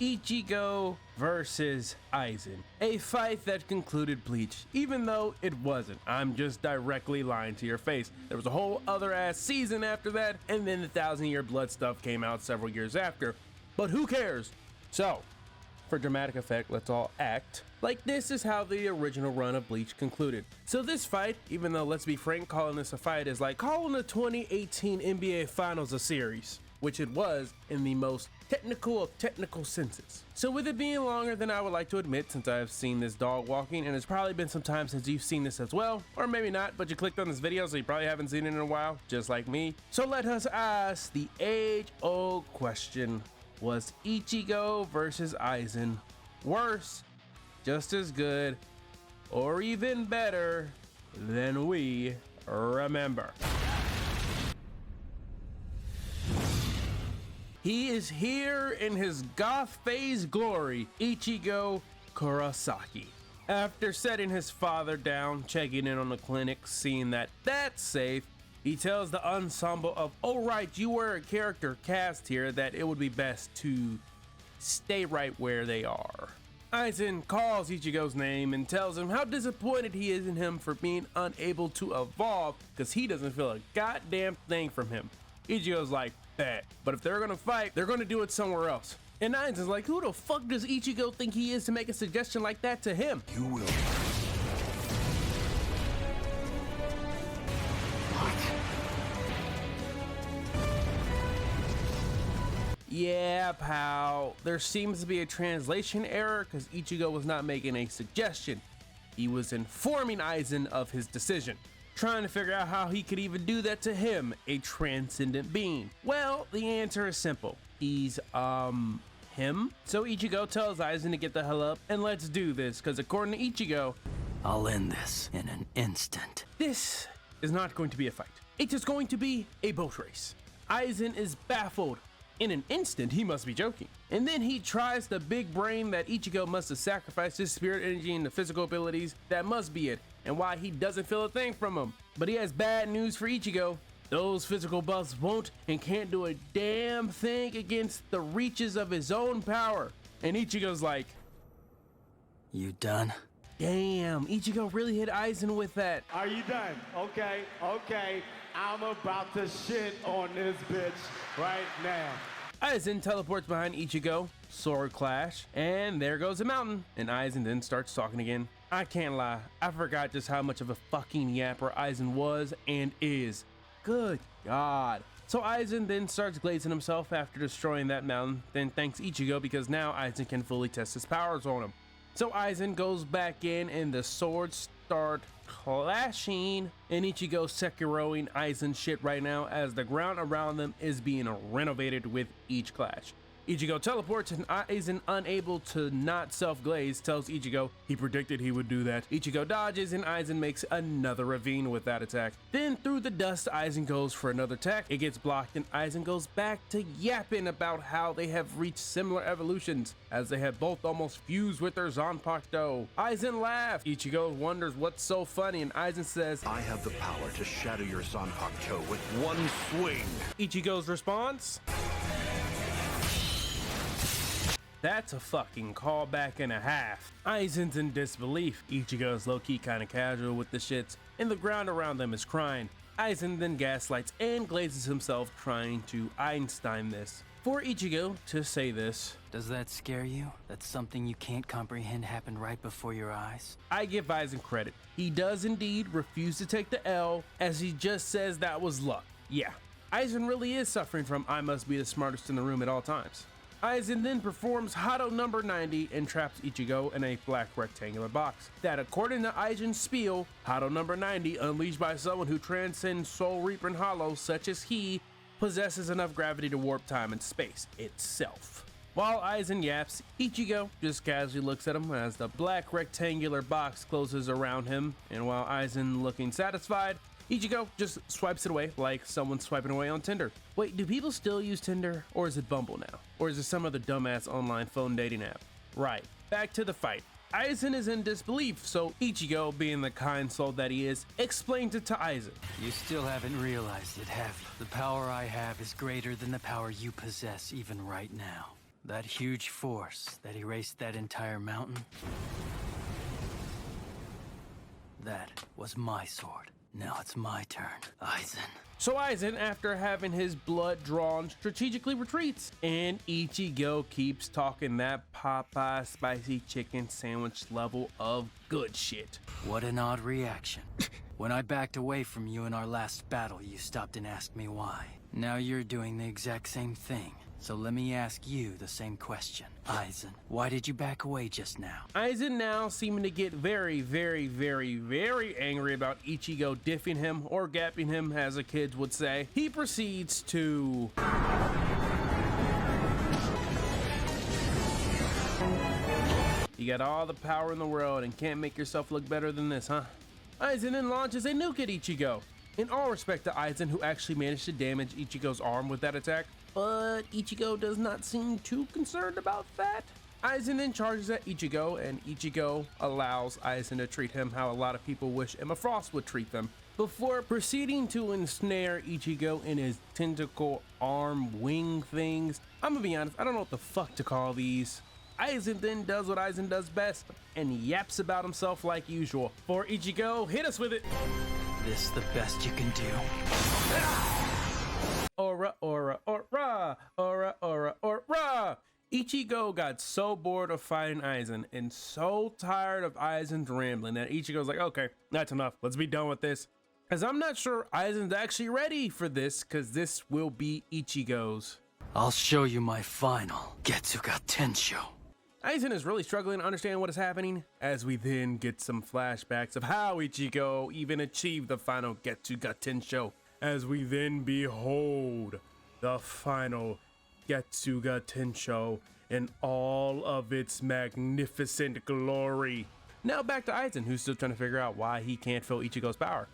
Ichigo versus Aizen, a fight that concluded Bleach, even though it wasn't. I'm just directly lying to your face. There was a whole other ass season after that, and then the 1,000-Year Blood stuff came out several years after, but who cares? So, for dramatic effect, let's all act like this is how the original run of Bleach concluded. So this fight, even though let's be frank, calling this a fight is like calling the 2018 NBA Finals a series, which it was in the most technical of technical senses. So with it being longer than I would like to admit, since I've seen this dog walking, and it's probably been some time since you've seen this as well, or maybe not, but you clicked on this video so you probably haven't seen it in a while, just like me. So let us ask the age-old question: was Ichigo versus Aizen worse, just as good, or even better than we remember? He is here in his goth phase glory, Ichigo Kurosaki. After setting his father down, checking in on the clinic, seeing that that's safe, he tells the ensemble of, oh right, you were a character cast here, that it would be best to stay right where they are. Aizen calls Ichigo's name and tells him how disappointed he is in him for being unable to evolve because he doesn't feel a goddamn thing from him. Ichigo's like, bet, but if they're gonna fight, they're gonna do it somewhere else. And Aizen's like, who the fuck does Ichigo think he is to make a suggestion like that to him? You will. Yeah, pal, there seems to be a translation error because Ichigo was not making a suggestion. He was informing Aizen of his decision, trying to figure out how he could even do that to him, a transcendent being. Well, the answer is simple. He's, him? So Ichigo tells Aizen to get the hell up and let's do this, because according to Ichigo, I'll end this in an instant. this is not going to be a fight. It is going to be a boat race. Aizen is baffled. In an instant, he must be joking. And then he tries the big brain that Ichigo must have sacrificed his spirit energy and the physical abilities. That must be it, and why he doesn't feel a thing from him. But he has bad news for Ichigo. Those physical buffs won't and can't do a damn thing against the reaches of his own power. And Ichigo's like, You done? damn, Ichigo really hit Aizen with that. Are you done? Okay. I'm about to shit on this bitch right now. Aizen teleports behind Ichigo, sword clash, and there goes the mountain. And Aizen then starts talking again. I can't lie, I forgot just how much of a fucking yapper Aizen was and is. Good God. So Aizen then starts glazing himself after destroying that mountain, then thanks Ichigo because now Aizen can fully test his powers on him. So Aizen goes back in and the swords start clashing, and Ichigo's Sekiroing Aizen shit right now as the ground around them is being renovated with each clash. Ichigo teleports and Aizen, unable to not self-glaze, tells Ichigo he predicted he would do that. Ichigo dodges and Aizen makes another ravine with that attack. Then through the dust, Aizen goes for another attack. It gets blocked and Aizen goes back to yapping about how they have reached similar evolutions as they have both almost fused with their Zanpakuto. Aizen laughs. Ichigo wonders what's so funny and Aizen says, I have the power to shatter your Zanpakuto with one swing. Ichigo's response, that's a fucking callback and a half. Aizen's in disbelief. Ichigo's low-key kinda casual with the shits, and the ground around them is crying. Aizen then gaslights and glazes himself trying to Einstein this. For Ichigo to say this, Does that scare you? That something you can't comprehend happened right before your eyes? I give Aizen credit. He does indeed refuse to take the L, as he just says that was luck. Yeah, Aizen really is suffering from I must be the smartest in the room at all times. Aizen then performs Hado number 90 and traps Ichigo in a black rectangular box that, according to Aizen's spiel, Hado number 90, unleashed by someone who transcends Soul Reaper and Hollow such as he, possesses enough gravity to warp time and space itself. While Aizen yaps, Ichigo just casually looks at him as the black rectangular box closes around him, and while Aizen looking satisfied, Ichigo just swipes it away like someone swiping away on Tinder. Wait, do people still use Tinder? Or is it Bumble now? Or is it some other dumbass online phone dating app? Right, back to the fight. Aizen is in disbelief, so Ichigo, being the kind soul that he is, explains it to Aizen. You still haven't realized it, have you? The power I have is greater than the power you possess even right now. That huge force that erased that entire mountain, that was my sword. Now it's my turn, Aizen. So Aizen, after having his blood drawn, strategically retreats, and Ichigo keeps talking that Popeye spicy chicken sandwich level of good shit. What an odd reaction. When I backed away from you in our last battle, you stopped and asked me why. Now you're doing the exact same thing. So let me ask you the same question. Aizen, why did you back away just now? Aizen now seeming to get very, very, very, very angry about Ichigo diffing him, or gapping him as the kids would say. He proceeds to... You got all the power in the world and can't make yourself look better than this, huh? Aizen then launches a nuke at Ichigo. In all respect to Aizen, who actually managed to damage Ichigo's arm with that attack, but Ichigo does not seem too concerned about that. Aizen then charges at Ichigo, and Ichigo allows Aizen to treat him how a lot of people wish Emma Frost would treat them, before proceeding to ensnare Ichigo in his tentacle arm wing things. I'm gonna be honest, I don't know what the fuck to call these. Aizen then does what Aizen does best, and yaps about himself like usual. For Ichigo, hit us with it! This the best you can do? Aura, aura, aura, aura, aura, aura. Ichigo got so bored of fighting Aizen and so tired of Aizen's rambling that Ichigo's like, okay, that's enough. Let's be done with this. As I'm not sure Aizen's actually ready for this, because this will be Ichigo's. I'll show you my final Getsuga Tensho. Aizen is really struggling to understand what is happening, as we then get some flashbacks of how Ichigo even achieved the final Getsuga Tensho, as we then behold the final Getsuga Tensho in all of its magnificent glory. Now back to Aizen, who's still trying to figure out why he can't feel Ichigo's power.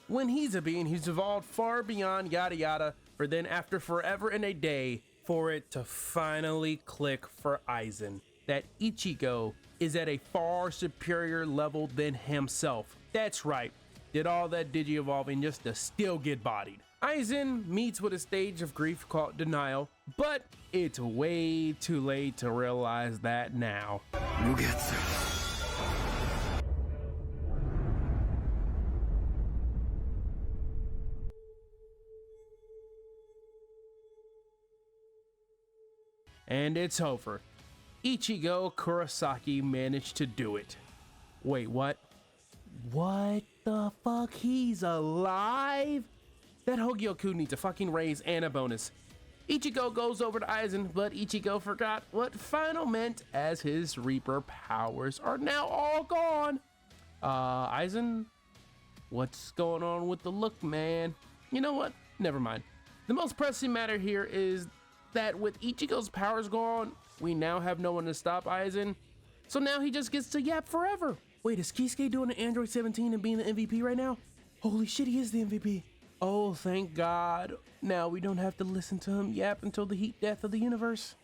When he's a being who's evolved far beyond yada yada, for then after forever and a day, for it to finally click for Aizen that Ichigo is at a far superior level than himself. That's right, did all that digi-evolving just to still get bodied. Aizen meets with a stage of grief called denial, but it's way too late to realize that now. Mugetsu. And it's over. Ichigo Kurosaki managed to do it. Wait, what? What the fuck? He's alive? That Hogyoku needs a fucking raise and a bonus. Ichigo goes over to Aizen, but Ichigo forgot what final meant, as his Reaper powers are now all gone. Aizen, what's going on with the look, man? You know what? Never mind. The most pressing matter here is that with Ichigo's powers gone, we now have no one to stop Aizen. So now he just gets to yap forever. Wait, is Kisuke doing an Android 17 and being the MVP right now? Holy shit, he is the MVP. Oh, thank God. Now we don't have to listen to him yap until the heat death of the universe.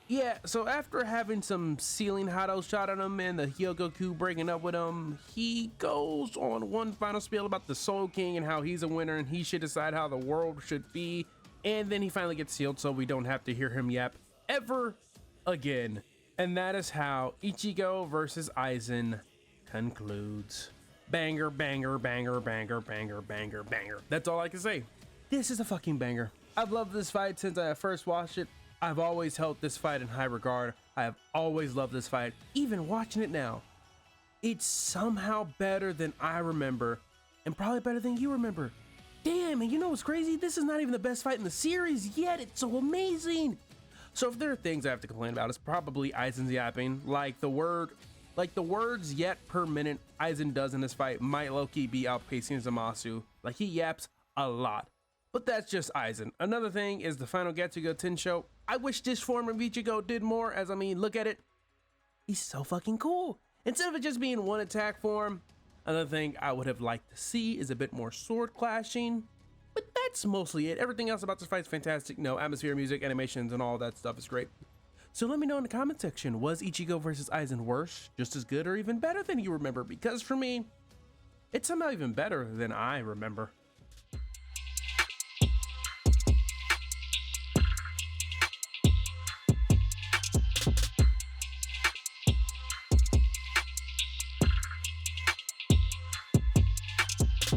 Yeah, so after having some ceiling Hado shot at him and the Hyogoku breaking up with him, he goes on one final spiel about the Soul King and how he's a winner and he should decide how the world should be. And then he finally gets sealed so we don't have to hear him yap ever again. And that is how Ichigo versus Aizen concludes. Banger, banger, banger, banger, banger, banger, banger. That's all I can say. This is a fucking banger. I've loved this fight since I first watched it. I've always held this fight in high regard. I have always loved this fight. Even watching it now, it's somehow better than I remember, and probably better than you remember. Damn, and you know what's crazy? This is not even the best fight in the series yet. It's so amazing. So if there are things I have to complain about, it's probably Aizen's yapping. Like the words yet per minute Aizen does in this fight might low-key be outpacing Zamasu. Like he yaps a lot. But that's just Aizen. Another thing is the final Getsuga Tensho. I wish this form of Ichigo did more, as I mean, look at it. He's so fucking cool. Instead of it just being one attack form, another thing I would have liked to see is a bit more sword clashing. But that's mostly it. Everything else about this fight is fantastic. No, atmosphere, music, animations, and all that stuff is great. So let me know in the comment section, was Ichigo versus Aizen worse, just as good, or even better than you remember? Because for me, it's somehow even better than I remember.